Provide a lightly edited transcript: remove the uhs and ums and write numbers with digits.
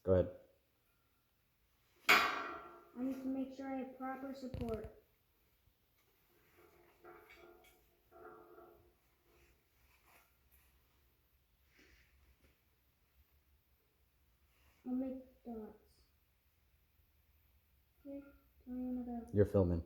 Go ahead. I need to make sure I have proper support. I'll make dots. Okay, tell me when to go. You're filming.